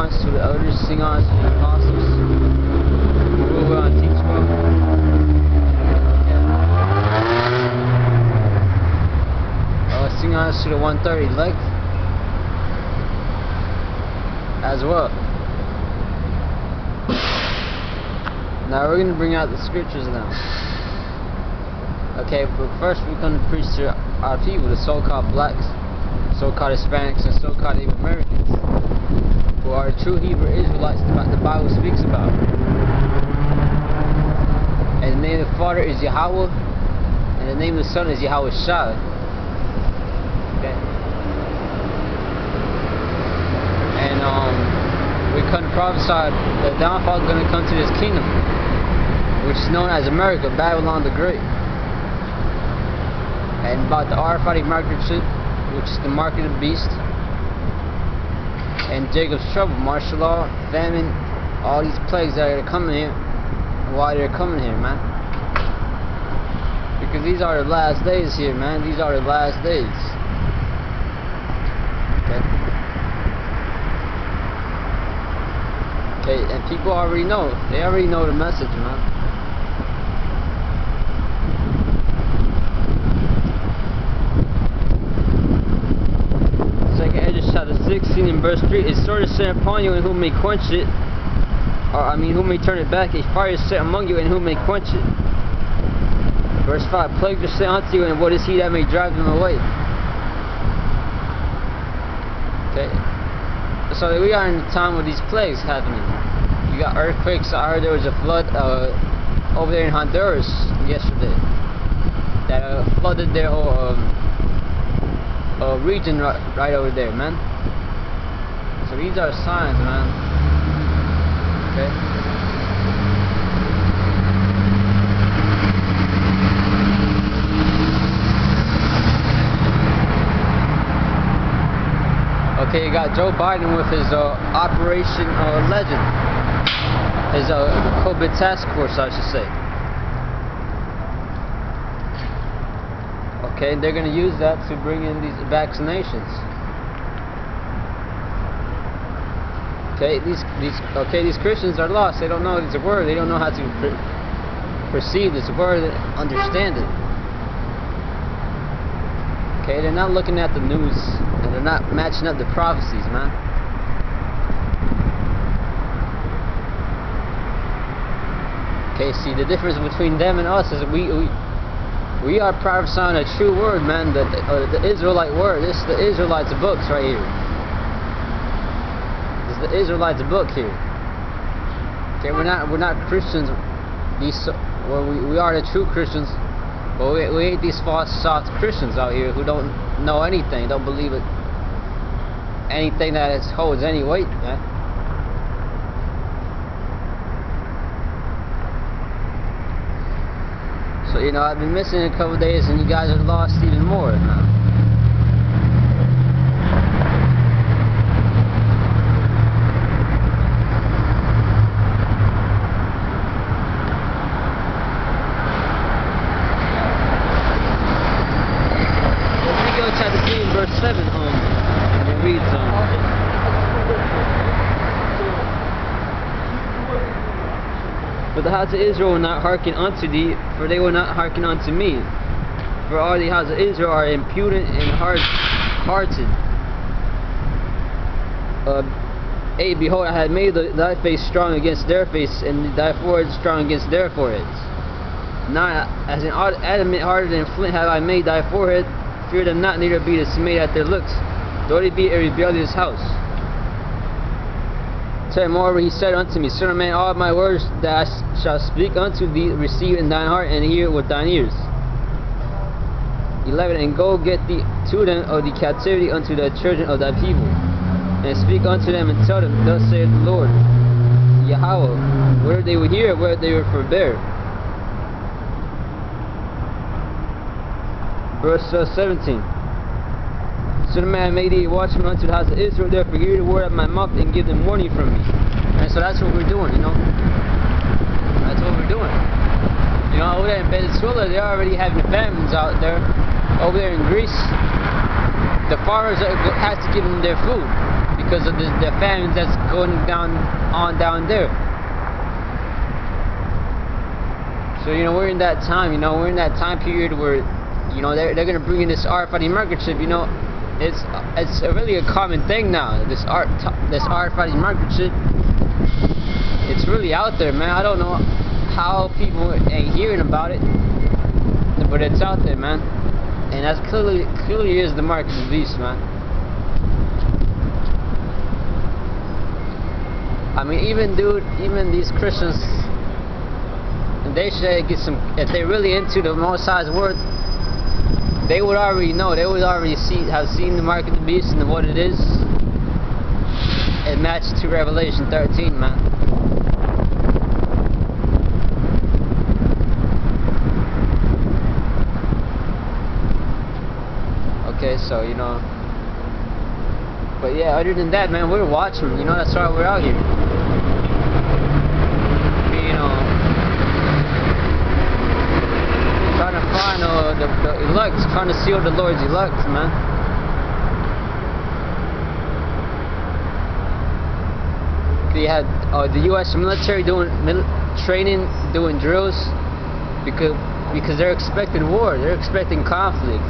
us to the elders, sing on us to the apostles, who will on teach well. Sing on us to the 130 elect as well. Now we're going to bring out the scriptures now. Okay, but first we're going to preach to our people, the so-called blacks, so-called Hispanics, and so-called Native Americans, who are the true Hebrew Israelites that the Bible speaks about. And the name of the Father is Yahweh, and the name of the Son is Yahweh Shai. Okay. And we couldn't prophesy the downfall is going to come to this kingdom, which is known as America, Babylon the Great. And about the R-fighting microchip, which is the mark of the beast, and Jacob's trouble, martial law, famine, all these plagues that are coming here, and why they're coming here, man. Because these are the last days here, man. These are the last days. Okay, and people already know. They already know the message, man. Second Ezra chapter 16 and verse 3, "His sword is set upon you, and who may quench it?" Or who may turn it back? "A fire is set among you, and who may quench it?" Verse 5, "Plagues are sent unto you, and what is he that may drive them away?" Okay. So we are in the time of these plagues happening. You got earthquakes. I heard there was a flood over there in Honduras yesterday that flooded their whole region right over there, man. So these are signs, man. Okay. Okay, you got Joe Biden with his Operation Legend, his COVID task force, I should say. Okay, they're going to use that to bring in these vaccinations. Okay, these Christians are lost. They don't know it's a word. They don't know how to perceive this word and understand it. Okay, they're not looking at the news, and they're not matching up the prophecies, man. Okay, see, the difference between them and us is we are prophesying a true word, man. The Israelite word. This is the Israelites' books right here. This is the Israelites' book here. Okay, we're not Christians. We are the true Christians. But we hate these false soft Christians out here who don't know anything, don't believe it, anything that holds any weight, man. So, you know, I've been missing a couple days and you guys are lost even more, man. Verse 7 and it reads "But the house of Israel will not hearken unto thee, for they will not hearken unto me. For all the house of Israel are impudent and hard-hearted. Behold, I had made thy face strong against their face, and thy forehead strong against their foreheads. Now as an adamant harder than flint have I made thy forehead. Fear them not, neither be dismayed at their looks, though they be a rebellious house." Moreover, he said unto me, "Son of man, all my words that I shall speak unto thee, receive in thine heart, and hear with thine ears." 11, "And go get thee to them of the captivity unto the children of thy people, and speak unto them, and tell them, Thus saith the Lord Yahweh, whether they will hear, whether they will forbear." Verse 17, "Son of man, make thee a watchman unto the house of Israel, therefore hear the word of my mouth, and give them warning from me." And so that's what we're doing, you know. That's what we're doing. You know, over there in Venezuela, they're already having famines out there. Over there in Greece, the farmers have to give them their food because of the famine that's going down there. So you know, we're in that time. You know, we're in that time period where, you know, they're gonna bring in this RFID microchip. You know, it's really a common thing now. This RFID microchip. It's really out there, man. I don't know how people ain't hearing about it, but it's out there, man. And that's clearly is the mark of the beast, man. I mean, even these Christians, they should get some. If they're really into the Most High's word, they would already know. They would already have seen the mark of the beast and what it is. It matches to Revelation 13, man. Okay, so you know. But yeah, other than that, man, we're watching. You know, that's why we're out here. You know, trying to find the elect, trying to seal the Lord's elect, man. They had the U.S. military doing training, doing drills, because they're expecting war, they're expecting conflict,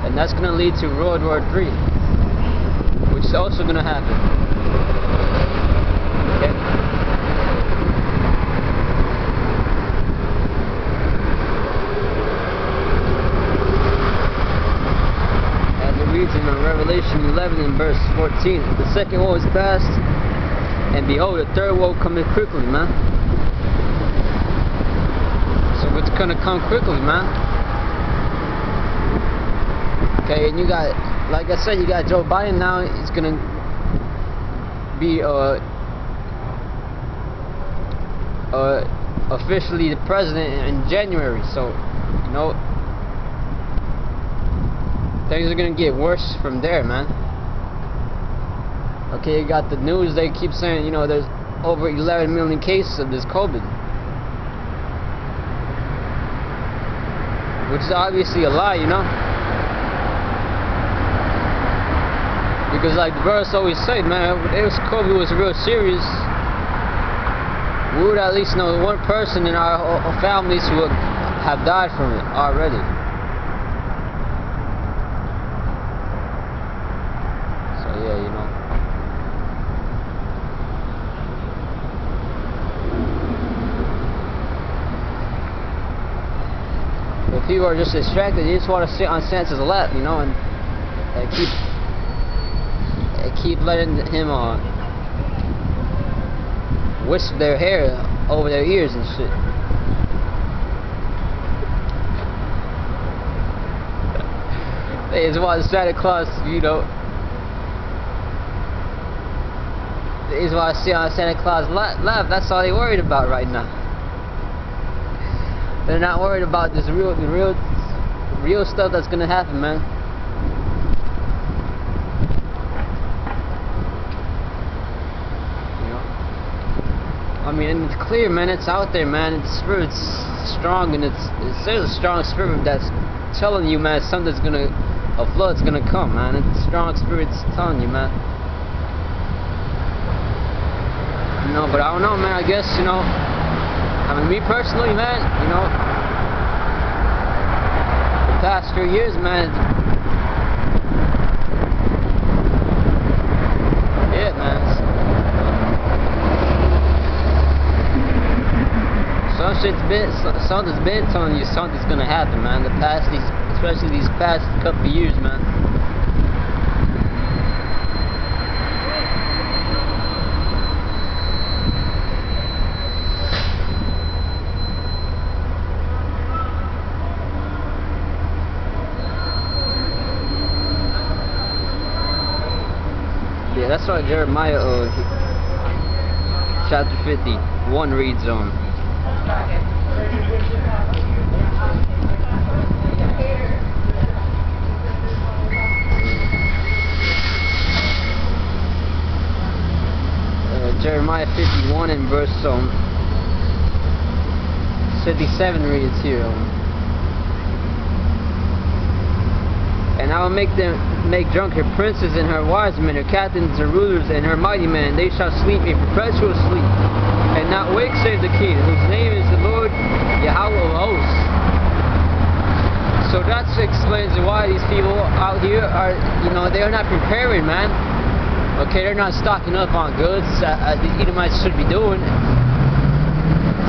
and that's going to lead to World War III, which is also going to happen. Okay. As it reads in Revelation 11 and verse 14, the second woe is past, and behold, the third woe cometh quickly, man. So it's gonna come quickly, man. Okay, and you got, like I said, you got Joe Biden now. He's gonna be officially the president in January. So, you know, things are gonna get worse from there, man. Okay, you got the news, they keep saying, you know, there's over 11 million cases of this COVID. Which is obviously a lie, you know. Because like the verse always said, man, if COVID was real serious, we would at least know one person in our families who would have died from it already. So yeah, you know. But people are just distracted. They just want to sit on Santa's lap, you know, and keep letting him wisp their hair over their ears and shit. They just want Santa Claus, you know. They just want to sit on Santa Claus' lap. That's all they're worried about right now. They're not worried about this real stuff that's gonna happen, man. You know, I mean, it's clear, man. It's out there, man. It's spirit's strong, and there's a strong spirit that's telling you, man, a flood's gonna come, man. It's strong spirit's telling you, man. You know, but I don't know, man. I guess, you know. I mean, me personally, man, you know, the past 3 years, man, yeah, man, something's been telling you something's gonna happen, man. Especially these past couple of years, man. Yeah, that's what Jeremiah chapter 51 reads on. Jeremiah 51 and verse 57 reads here. And I will make drunk her princes and her wise men, her captains, her rulers, and her mighty men. They shall sleep a perpetual sleep, and not wake, save the King, whose name is the Lord Yahweh of hosts. So that explains why these people out here are, they're not preparing, man. Okay, they're not stocking up on goods as the Edomites should be doing,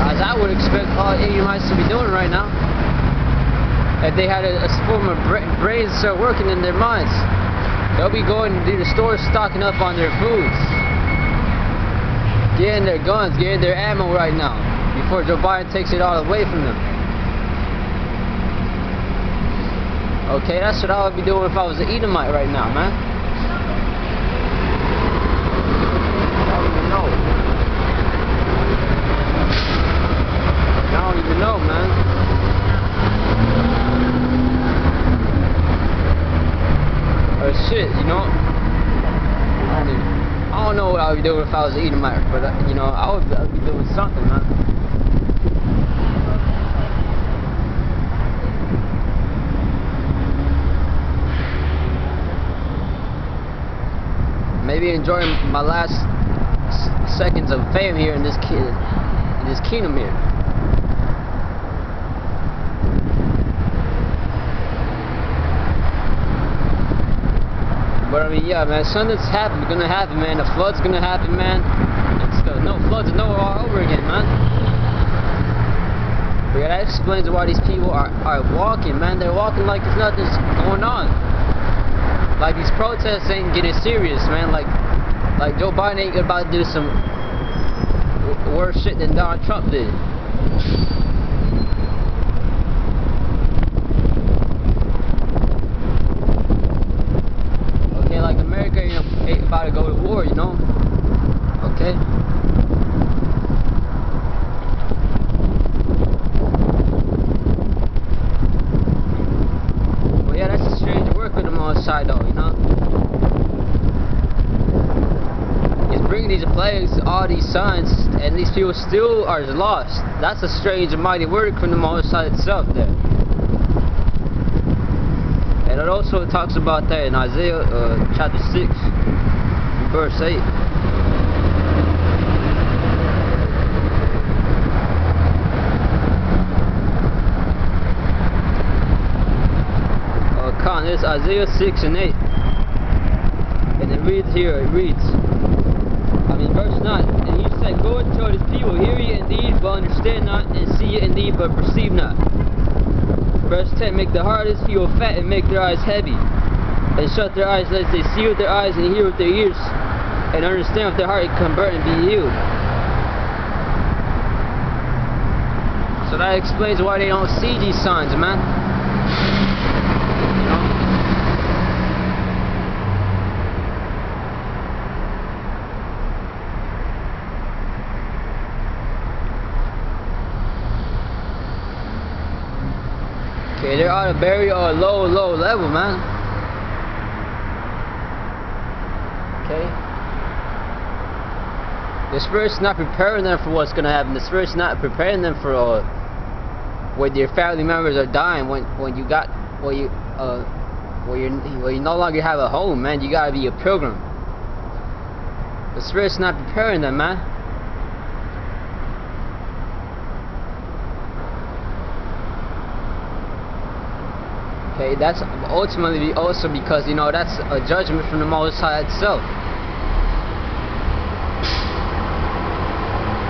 as I would expect all Edomites to be doing right now. If they had a form of brains start working in their minds, they'll be going to the stores stocking up on their foods, getting their guns, getting their ammo right now, before Joe Biden takes it all away from them. Okay, that's what I would be doing if I was an Edomite right now, man. I don't even know, man. Or shit, I don't know what I would be doing if I was an Edomite, but I would be doing something, man. Maybe enjoying my last seconds of fame here in this kingdom here. But I mean, yeah, man, something's gonna happen, man. The flood's gonna happen, man. No floods and Noah all over again, man. But yeah, that explains why these people are walking, man. They're walking like there's nothing's going on. Like these protests ain't getting serious, man. Like Joe Biden ain't about to do some worse shit than Donald Trump did. Okay, like America ain't about to go to war, Okay. Well, yeah, that's a strange work with them on the side, though, It's bringing these plagues, all these signs, and these people still are lost. That's a strange and mighty work from the Most High itself there. And it also talks about that in Isaiah chapter 6, verse 8. It's Isaiah 6 and 8. And it reads, verse 9, and he said, Go and tell this people, hear ye indeed, but understand not, and see ye indeed, but perceive not. Verse 10, make the heart of this people fat, and make their eyes heavy, and shut their eyes, lest they see with their eyes, and hear with their ears, and understand with their heart, and convert, and be healed. So that explains why they don't see these signs, man. Okay, they're on a very low level, man. Okay. The Spirit's not preparing them for what's gonna happen. The Spirit's not preparing them for when your family members are dying. When you no longer have a home, man. You gotta be a pilgrim. The Spirit's not preparing them, man. Okay, that's ultimately also because, that's a judgment from the Most High itself.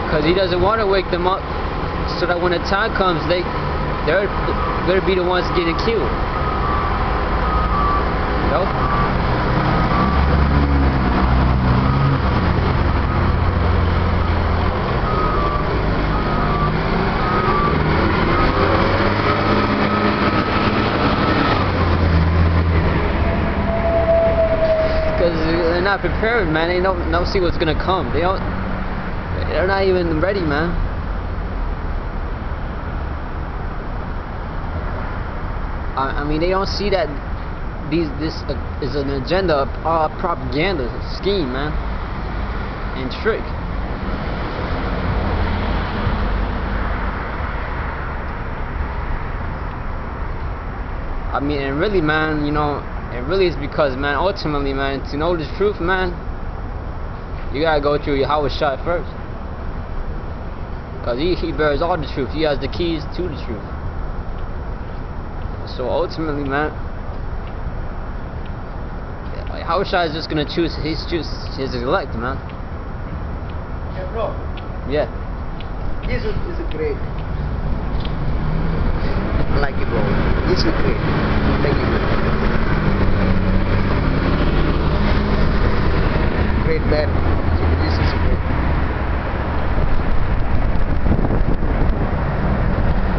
Because He doesn't want to wake them up so that when the time comes, they're going to be the ones getting killed. They're not prepared, man. They don't see what's gonna come. They're not even ready, man. I mean, they don't see that this is an agenda, propaganda scheme, man, and trick. I mean, and really, man, It really is because, man, ultimately, man, to know the truth, man, you gotta go through Yahweh Shai first. Because he bears all the truth. He has the keys to the truth. So ultimately, man, Yahweh Shai is just gonna choose his elect, man. Yeah, bro. Yeah. Jesus is a great. I like it, bro. Jesus is great. Thank you. Great man. Jesus is great.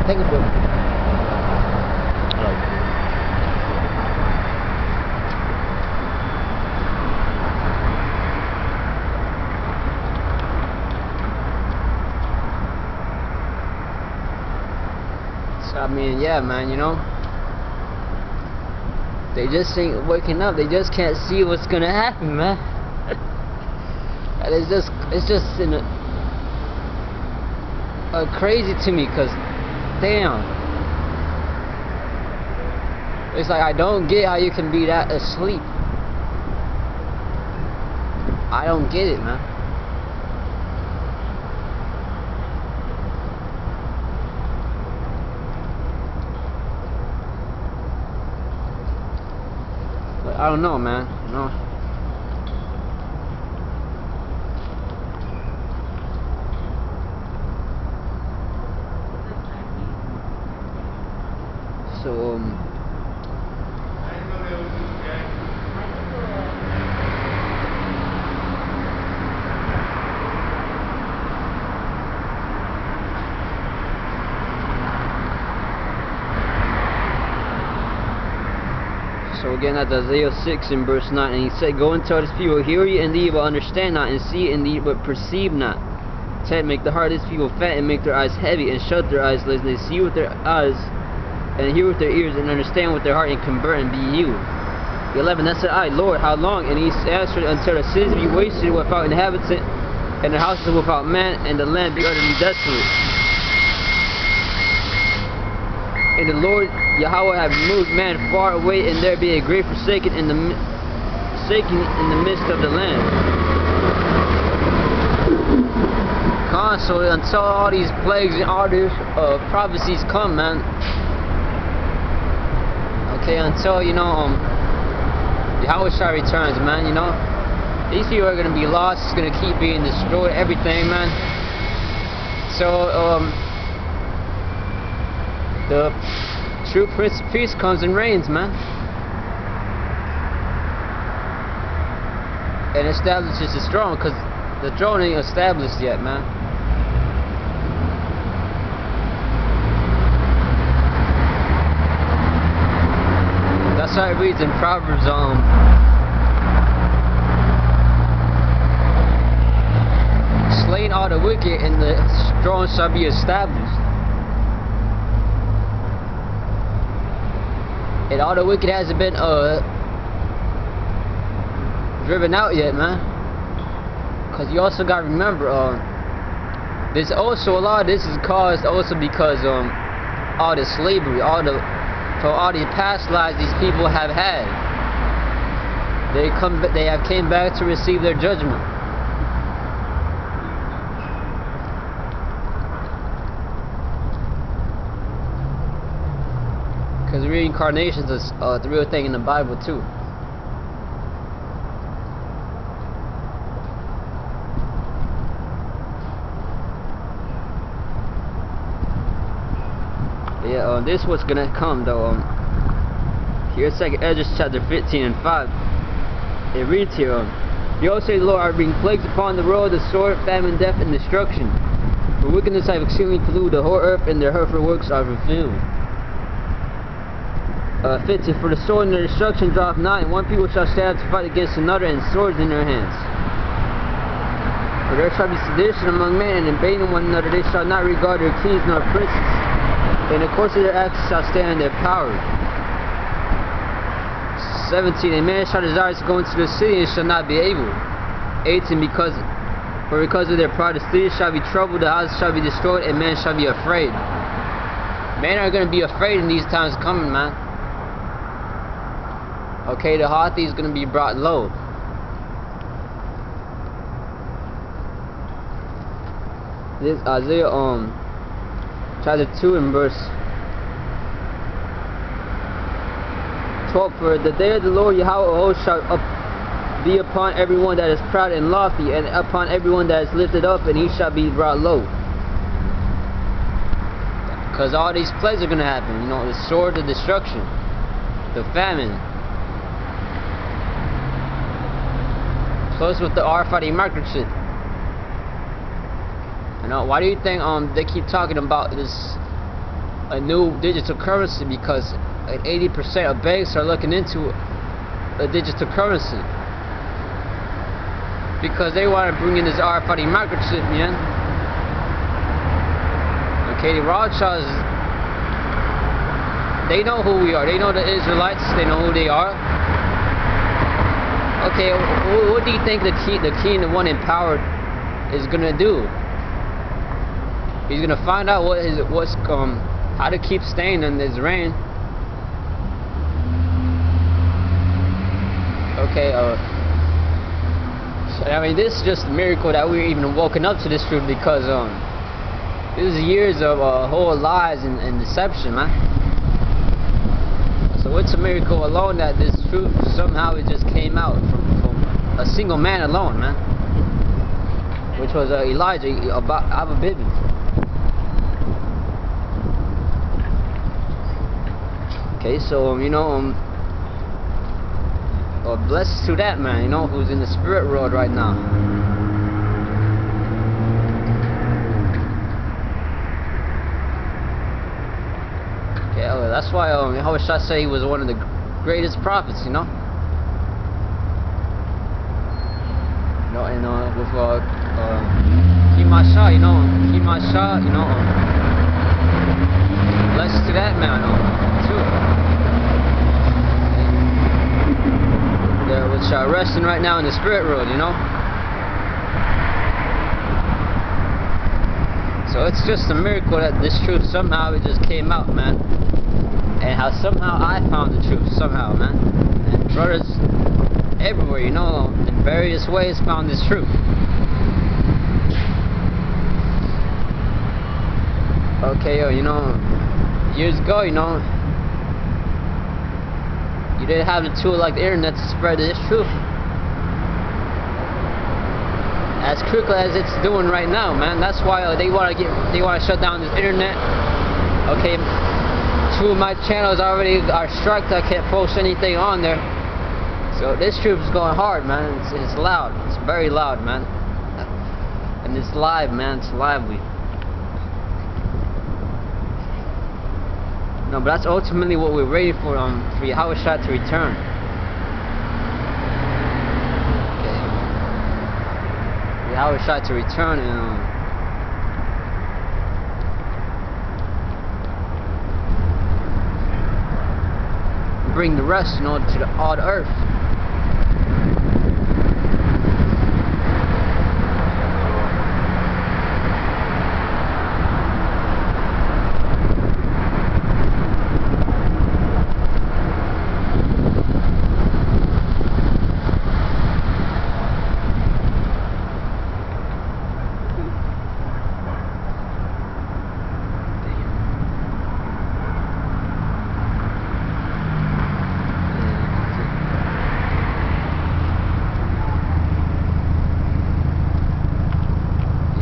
Thank you, bro. So, I mean, yeah, man, you know, they just ain't waking up. They just can't see what's gonna happen, man. And it's just crazy to me, cause damn, it's like I don't get how you can be that asleep. I don't get it, man. But I don't know, man. You know. So again, that's Isaiah 6 in verse 9, and he said, "Go and tell this people, hear ye indeed, but understand not, and see indeed, but perceive not. 10. Make the heart of this people fat, and make their eyes heavy, and shut their eyes, lest they see with their eyes, and hear with their ears, and understand with their heart, and convert, and be healed." 11. That said I, Lord, how long? And he answered, until the cities be wasted without inhabitant, and the houses without man, and the land be utterly desolate. And the Lord Yahweh have moved man far away, and there be a great forsaken in the midst of the land. Constantly, until all these plagues and all these prophecies come, man. Okay, until, you know, Yahweh Shai returns, man, you know. These people are gonna be lost. It's gonna keep being destroyed, everything, man. So, the true Prince of Peace comes and reigns, man, and establishes the throne, because the throne ain't established yet, man. That's how it reads in Proverbs, slain all the wicked, and the throne shall be established. And all the wicked hasn't been driven out yet, man. Cause you also gotta remember, there's also a lot of this is caused also because all the slavery, all the past lives these people have had. They have came back to receive their judgment. Because reincarnation is the real thing in the Bible too. Yeah, this what's gonna come though. Here's 2nd Esdras chapter 15 and 5. It reads here, "You say the Lord, I bring plagues upon the world, the sword, famine, death, and destruction. For wickedness I have exceedingly polluted the whole earth, and their hurtful works are revealed." 15. For the sword and the destruction draweth nigh, and one people shall stand to fight against another, and swords in their hands. For there shall be sedition among men, and invading one another. They shall not regard their kings nor princes, and the course of their acts shall stand in their power. 17. A man shall desire to go into the city, and shall not be able. 18. Because of their pride, the city shall be troubled, the houses shall be destroyed, and men shall be afraid. Men are going to be afraid in these times coming, man. Okay, the Houthi is gonna be brought low. This Isaiah chapter 2 and verse 12. For the day of the Lord Yahweh shall be upon everyone that is proud and lofty, and upon everyone that is lifted up, and he shall be brought low. Because all these plagues are gonna happen, you know, the sword of destruction, the famine. Plus with the R-Fighting microchip. You know, why do you think they keep talking about this a new digital currency? Because 80% of banks are looking into a digital currency. Because they want to bring in this R-Fighting microchip, man. Okay, the Rothschilds, they know who we are. They know the Israelites. They know who they are. Okay, what do you think the king, the one in power, is gonna do? He's gonna find out how to keep staying in this reign. Okay, I mean, this is just a miracle that we're even woken up to this truth, because this is years of whole lies and deception, man. So it's a miracle alone that this truth somehow it just came out from a single man alone, man, which was Elijah Abba Bibby. Okay, so you know, blessed to that man, you know, who's in the spirit world right now. Okay, that's why Yahweh Shah say he was one of the greatest prophets, you know. You know, and with Kimasha, you know, blessed to that man, too. Which are resting right now in the spirit world, you know. So it's just a miracle that this truth somehow it just came out, man. And how somehow I found the truth somehow, man. And brothers everywhere, you know, in various ways found this truth. Okay, you know, years ago, you know, you didn't have the tool like the internet to spread this truth as quickly as it's doing right now, man. That's why they want to shut down this internet. Okay, 2 of my channels already are struck. I can't post anything on there. So this truth is going hard, man. It's loud. It's very loud, man. And it's live, man. It's lively. No, but that's ultimately what we're waiting for Yahweh Shah to return. Okay. Yahweh Shah to return and bring the rest, you know, to all the earth.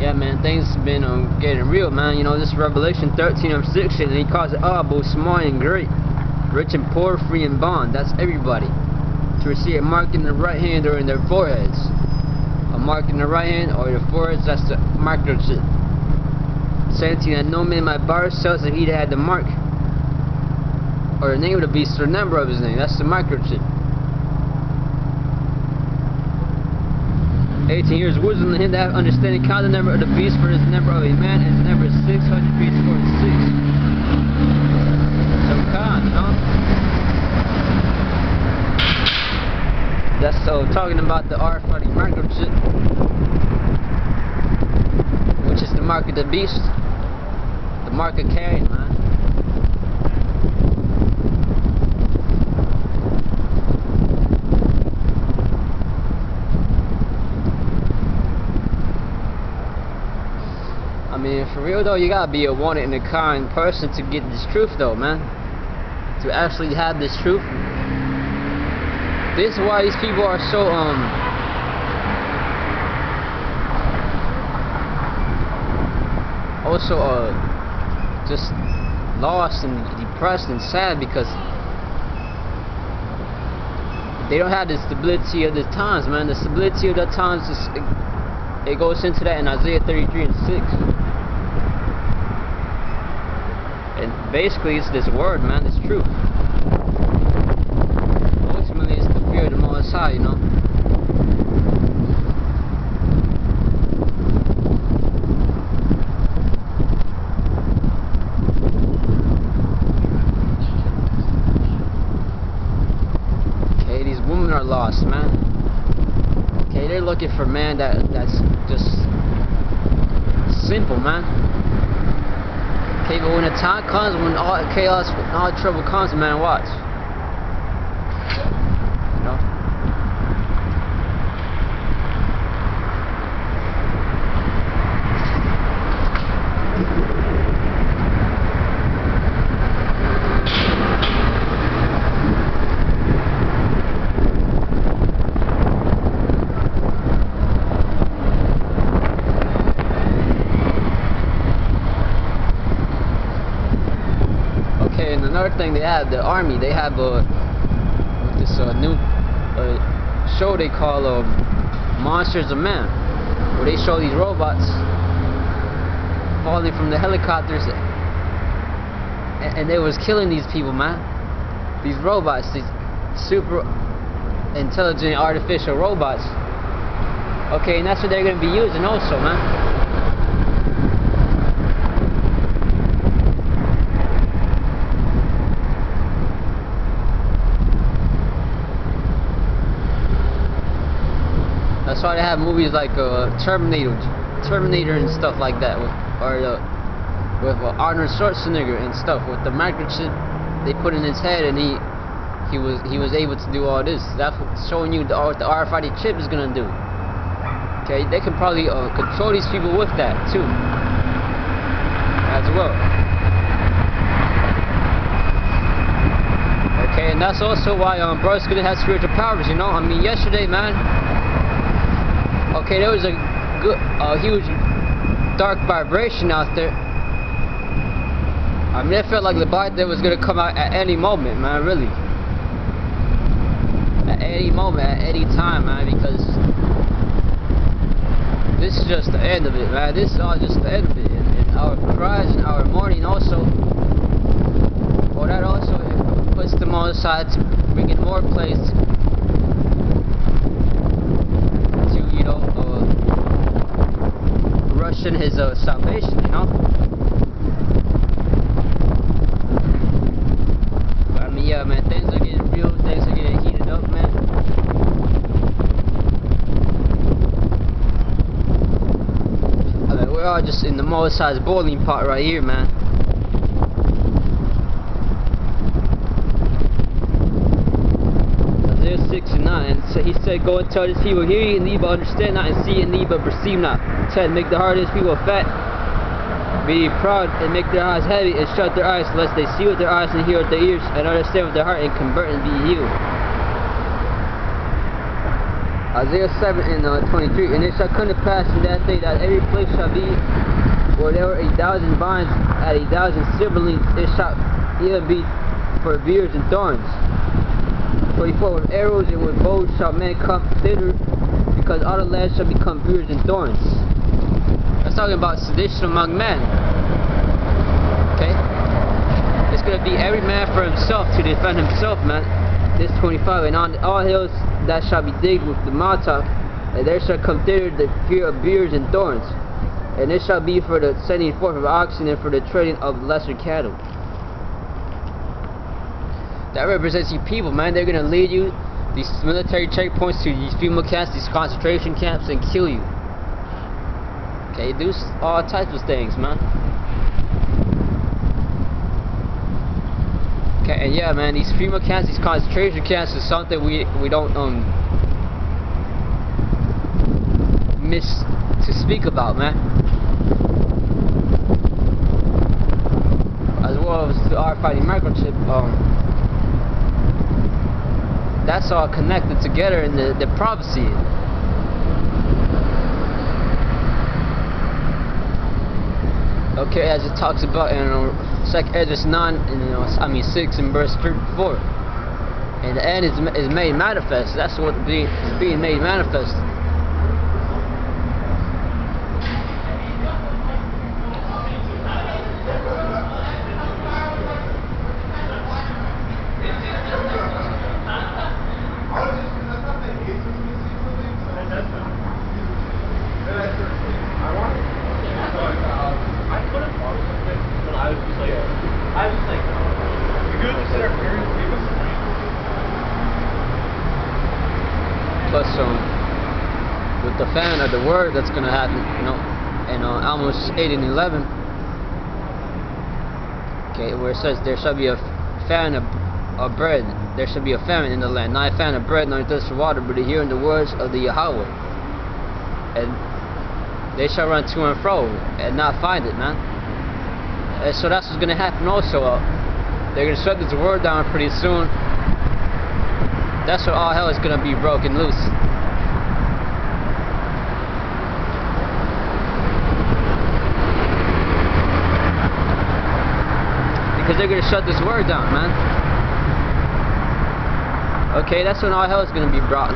Yeah, man, things have been getting real, man. You know, this Revelation 13:6, and he calls it both small and great, rich and poor, free and bond. That's everybody. To receive a mark in the right hand or in their foreheads. A mark in the right hand or their foreheads, that's the microchip. 17, that no man might borrow sells if he had the mark or the name of the beast or the number of his name. That's the microchip. 18 years wisdom to him that understanding count the number of the beast, for it is the number of a man, and the number is 600 feet 46. So count, you know. That's so talking about the R-Fighting microchip, which is the mark of the beast, the mark of Cain, man. mean, for real though, you gotta be a wanted and a kind person to get this truth though, man. To actually have this truth. This is why these people are so also just lost and depressed and sad, because they don't have the stability of the times, man. The stability of the times is, it goes into that in Isaiah 33 and 6. And basically it's this word, man, this truth. Ultimately it's the fear of the Most High, you know. Okay, these women are lost, man. Okay, they're looking for man that's just simple, man. Okay, but when the time comes, when all chaos, when all trouble comes, man, watch. You know? And another thing, they have the army. They have this new show they call Monsters of Man, where they show these robots falling from the helicopters, and they was killing these people, man. These robots, these super intelligent artificial robots. Okay, and that's what they're gonna be using also, man. That's why they have movies like Terminator and stuff like that, with Arnold Schwarzenegger and stuff, with the microchip they put in his head, and he was able to do all this. That's showing you what the RFID chip is gonna do. Okay, they can probably control these people with that too, as well. Okay, and that's also why bro's gonna have spiritual powers. You know, I mean, yesterday, man. Okay, there was a huge dark vibration out there. I mean, it felt like the Leviathan was gonna come out at any moment, man. Really, at any moment, at any time, man. Because this is just the end of it, man. This is all just the end of it. And our cries and our mourning also. Well, that also puts them on the side to bring in more plays. Russian his salvation, you know. I mean, yeah, man, things are getting real, things are getting heated up, man. I mean, we're all just in the most sized boiling pot right here, man. Isaiah 6 and 9. So he said, go and tell this people, hear ye and ye but understand not, and see and ye but perceive not. 10. Make the heart of his people fat, be proud, and make their eyes heavy, and shut their eyes, lest they see with their eyes and hear with their ears, and understand with their heart, and convert and be healed. Isaiah 7 and 23. And it shall come to pass in that day that every place shall be where there were 1,000 vines at 1,000 siblings, it shall even be for beards and thorns. 24. With arrows and with bows shall men come thither, because all the land shall become beards and thorns. That's talking about sedition among men. Okay? It's going to be every man for himself to defend himself, man. This 25. And on all hills that shall be digged with the mattock, and there shall come thither the fear of beards and thorns. And it shall be for the sending forth of oxen and for the treading of lesser cattle. That represents you people, man. They're going to lead you these military checkpoints to these FEMA camps, these concentration camps, and kill you. Okay, do all types of things, man. Okay, and yeah, man, these FEMA camps, these concentration camps is something we don't miss to speak about, man. well as the RFID microchip, that's all connected together in the prophecy. Okay, as it talks about in 2nd Esdras 9, 6 and verse 4. And the end is made manifest. That's what is being made manifest. Plus, with the fan of the word that's gonna happen, in Amos 8 and 11, okay, where it says there shall be a famine of bread, there shall be a famine in the land, not a famine of bread, nor thirst for water, but a hearing the words of the Yahweh, and they shall run to and fro and not find it, man. And so that's what's gonna happen also. They're gonna shut this word down pretty soon. That's where all hell is gonna be broken loose. Because they're gonna shut this word down, man. Okay, that's when all hell is gonna be brought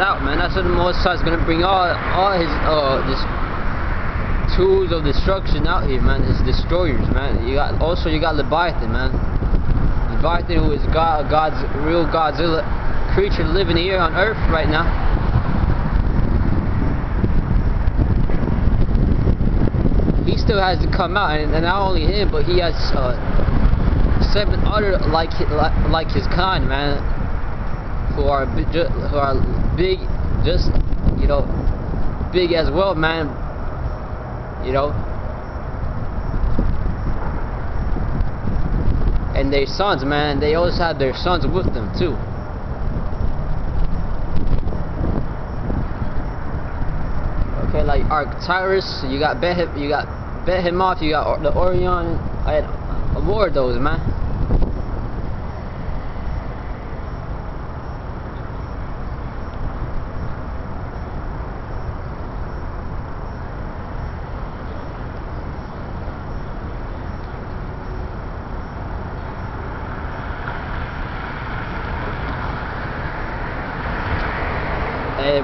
out, man. That's when the Most High is gonna bring all his tools of destruction out here, man. His destroyers, man. You got Leviathan, man. Leviathan, who is God's real Godzilla creature living here on earth right now. He still has to come out, and not only him, but he has 7 other like his kind, man, who are big, just big as well, man. And their sons, man. They always have their sons with them too. Okay, like Arcturus, you got Behemoth, you got the Orion. I had more of those, man.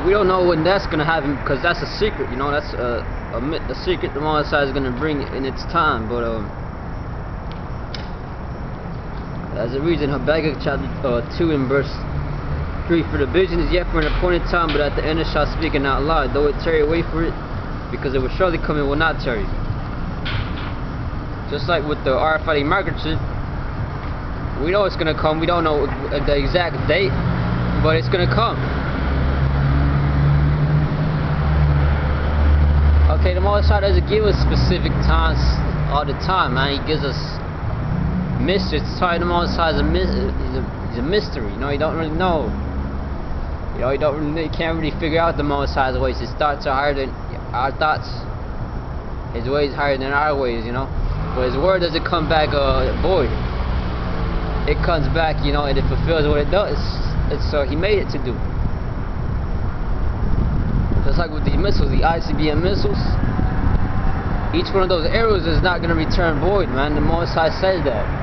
We don't know when that's gonna happen because that's a secret, that's a secret the Most High is gonna bring in its time. But as a reason, Habakkuk chapter 2 and verse 3, for the vision is yet for an appointed time, but at the end it shall speak and not lie. Though it tarry, wait for it, because it will surely come and will not tarry. Just like with the RFID microchip, we know it's gonna come. We don't know the exact date, but it's gonna come. Okay, the Most High doesn't give us specific times all the time, man. He gives us mysteries. It's why the Most High is he's a mystery. You don't really know. You can't really figure out the Most High's ways. His thoughts are higher than our thoughts. His ways higher than our ways, But His word doesn't come back void. It comes back, and it fulfills what it does. He made it to do. Just like with these missiles, the ICBM missiles, each one of those arrows is not going to return void, man. The Most High says that.